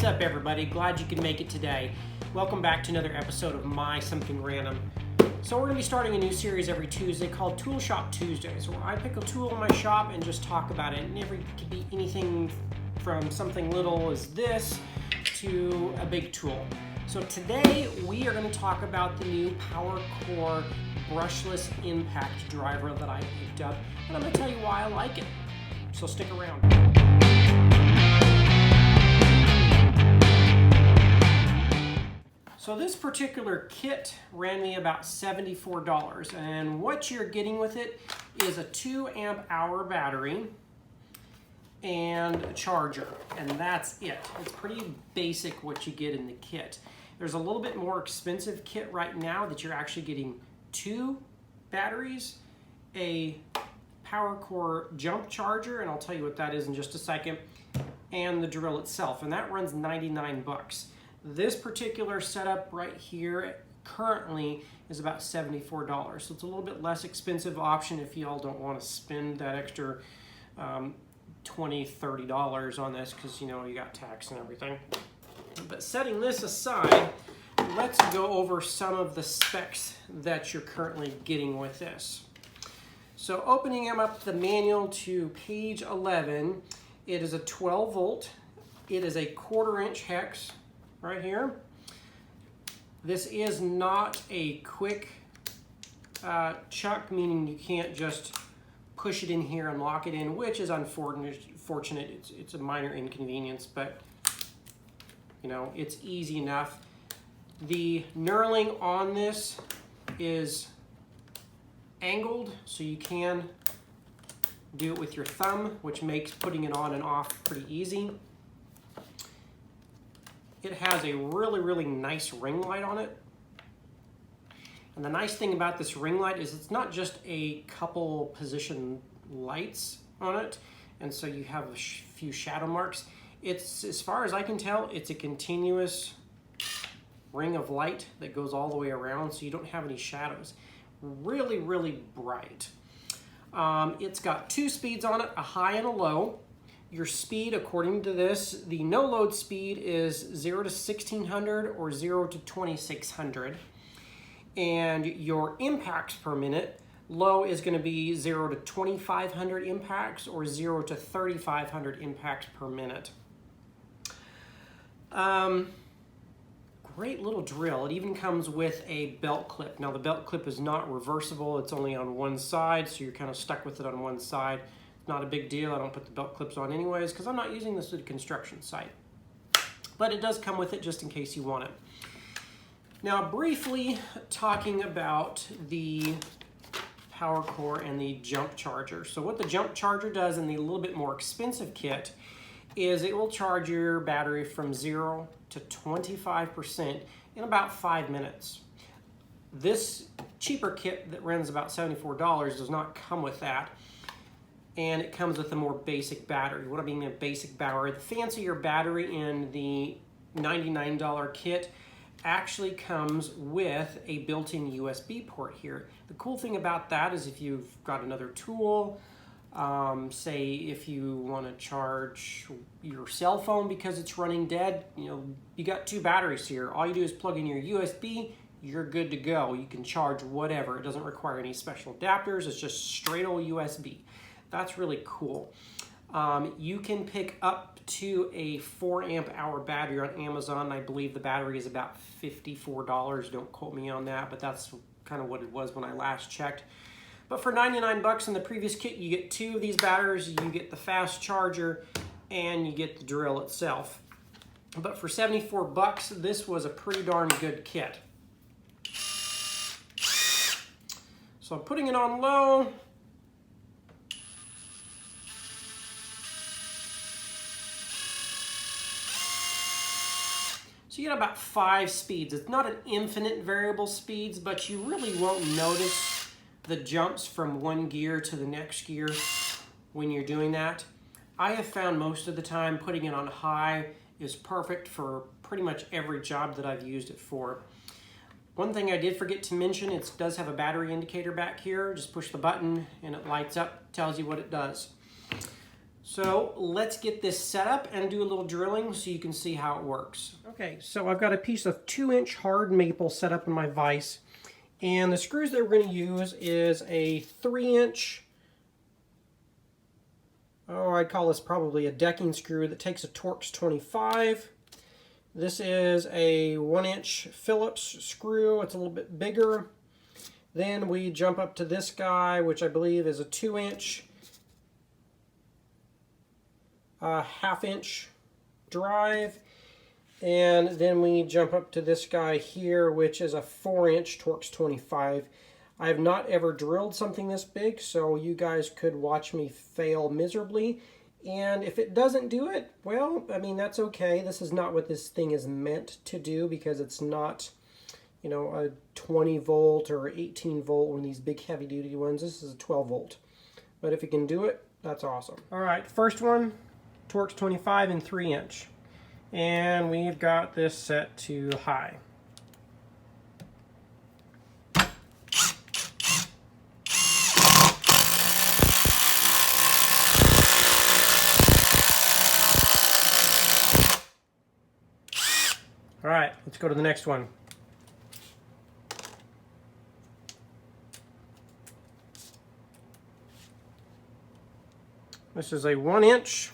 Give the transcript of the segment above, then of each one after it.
What's up, everybody? Glad you could make it today. Welcome back to another episode of My Something Random. So we're going to be starting a new series every Tuesday called Tool Shop Tuesdays, where I pick a tool in my shop and just talk about it. And it could be anything from something little as this to a big tool. So today we are going to talk about the new PWRCore brushless impact driver that I picked up, and I'm going to tell you why I like it. So stick around. So this particular kit ran me about $74, and what you're getting with it is a 2 amp hour battery and a charger, and that's it. It's pretty basic what you get in the kit. There's a little bit more expensive kit right now that you're actually getting 2 batteries, a PWRCore jump charger, and I'll tell you what that is in just a second, and the drill itself, and that runs 99 bucks. This particular setup right here currently is about $74, so it's a little bit less expensive option if y'all don't want to spend that extra $20, $30 on this, because you know you got tax and everything. But setting this aside, let's go over some of the specs that you're currently getting with this. So opening up the manual to page 11, it is a 12 volt. It is a 1/4 inch hex right here. This is not a quick chuck, meaning you can't just push it in here and lock it in, which is unfortunate. It's a minor inconvenience, but you know, it's easy enough. The knurling on this is angled, so you can do it with your thumb, which makes putting it on and off pretty easy. It has a really nice ring light on it. And the nice thing about this ring light is it's not just a couple position lights on it, and so you have a few shadow marks. It's, as far as I can tell, it's a continuous ring of light that goes all the way around, so you don't have any shadows. Really bright. It's got 2 speeds on it, a high and a low. Your speed, according to this, the no load speed is 0 to 1600 or 0 to 2600. And your impacts per minute, low is going to be 0 to 2500 impacts or 0 to 3500 impacts per minute. Great little drill. It even comes with a belt clip. Now the belt clip is not reversible, it's only on one side, so you're kind of stuck with it on one side. Not a big deal. I don't put the belt clips on anyways because I'm not using this at a construction site. But it does come with it just in case you want it. Now briefly talking about the PWRCore and the jump charger. So what the jump charger does in the little bit more expensive kit is it will charge your battery from 0 to 25% in about 5 minutes. This cheaper kit that runs about $74 does not come with that. And it comes with a more basic battery. What I mean by basic battery, the fancier battery in the $99 kit actually comes with a built-in USB port here. The cool thing about that is if you've got another tool, say if you want to charge your cell phone because it's running dead, you know, you got 2 batteries here. All you do is plug in your USB, you're good to go. You can charge whatever. It doesn't require any special adapters. It's just straight old USB. That's really cool. You can pick up to a 4 amp hour battery on Amazon. I believe the battery is about $54. Don't quote me on that, but that's kind of what it was when I last checked. But for 99 bucks in the previous kit, you get 2 of these batteries, you get the fast charger, and you get the drill itself. But for 74 bucks, this was a pretty darn good kit. So I'm putting it on low. So you get about 5 speeds. It's not an infinite variable speeds, but you really won't notice the jumps from one gear to the next gear when you're doing that. I have found most of the time putting it on high is perfect for pretty much every job that I've used it for. One thing I did forget to mention, it does have a battery indicator back here. Just push the button and it lights up, tells you what it does. So let's get this set up and do a little drilling so you can see how it works. Okay, so I've got a piece of 2-inch hard maple set up in my vise. And the screws that we're going to use is a 3-inch, I'd call this probably a decking screw that takes a Torx 25. This is a 1-inch Phillips screw. It's a little bit bigger. Then we jump up to this guy, which I believe is a 2-inch, 1/2-inch drive. And then we jump up to this guy here, which is a 4-inch Torx 25. I have not ever drilled something this big, so you guys could watch me fail miserably. And if it doesn't do it, well, I mean, that's okay. This is not what this thing is meant to do, because it's not, you know, a 20 volt or 18 volt, one of these big heavy duty ones. This is a 12 volt. But if it can do it, that's awesome. All right, first one, Torx 25 and 3-inch. And we've got this set to high. All right, let's go to the next one. This is a 1-inch.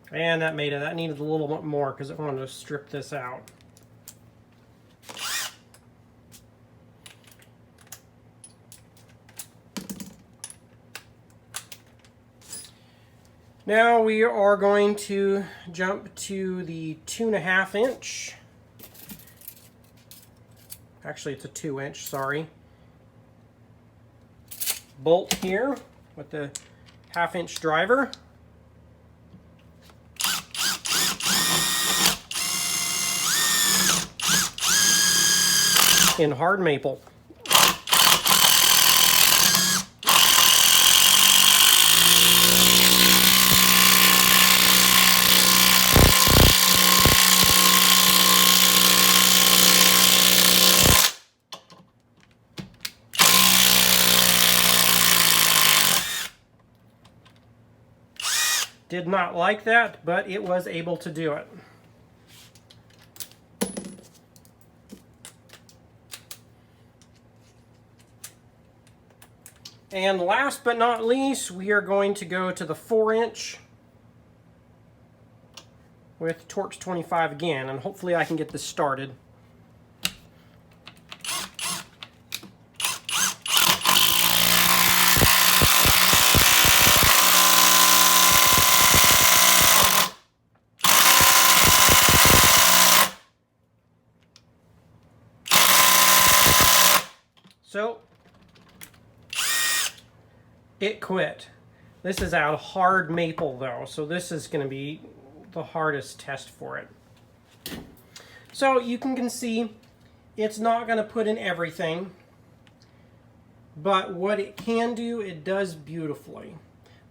And that made it. That needed a little bit more because I wanted to strip this out. Now we are going to jump to the 2.5-inch. Actually, it's a 2-inch, sorry. Bolt here with the 1/2-inch driver. In hard maple. Did not like that, but it was able to do it. And last but not least, we are going to go to the 4-inch with Torx 25 again, and hopefully I can get this started. So, it quit. This is out of hard maple though, so this is going to be the hardest test for it. So you can see it's not going to put in everything, but what it can do, it does beautifully.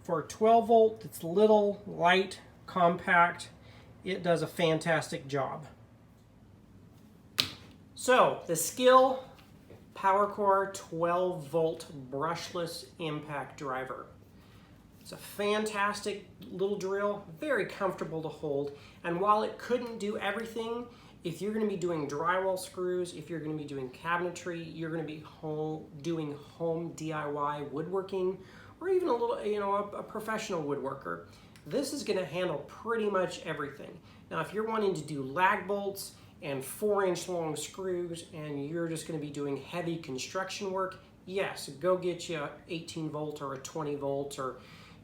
For a 12 volt, it's little, light, compact. It does a fantastic job. So the Skill PWRCore 12 volt brushless impact driver. It's a fantastic little drill, very comfortable to hold, and while it couldn't do everything, if you're going to be doing drywall screws, if you're going to be doing cabinetry, you're going to be doing home DIY woodworking, or even a little, you know, a professional woodworker, this is going to handle pretty much everything. Now, if you're wanting to do lag bolts and 4-inch long screws, and you're just going to be doing heavy construction work, yes, go get you a 18 volt or a 20 volt or,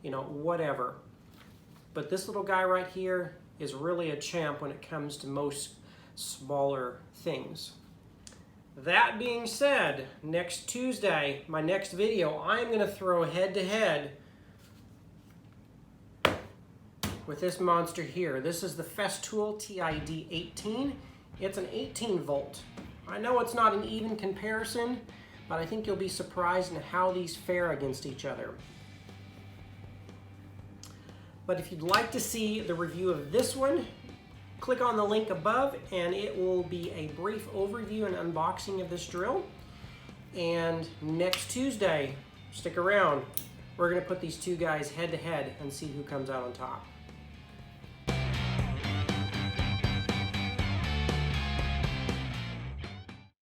you know, whatever. But this little guy right here is really a champ when it comes to most smaller things. That being said, next Tuesday, my next video, I'm going to throw head to head with this monster here. This is the Festool TID 18. It's an 18 volt. I know it's not an even comparison, but I think you'll be surprised in how these fare against each other. But if you'd like to see the review of this one, click on the link above and it will be a brief overview and unboxing of this drill. And next Tuesday, stick around, we're gonna put these two guys head to head and see who comes out on top.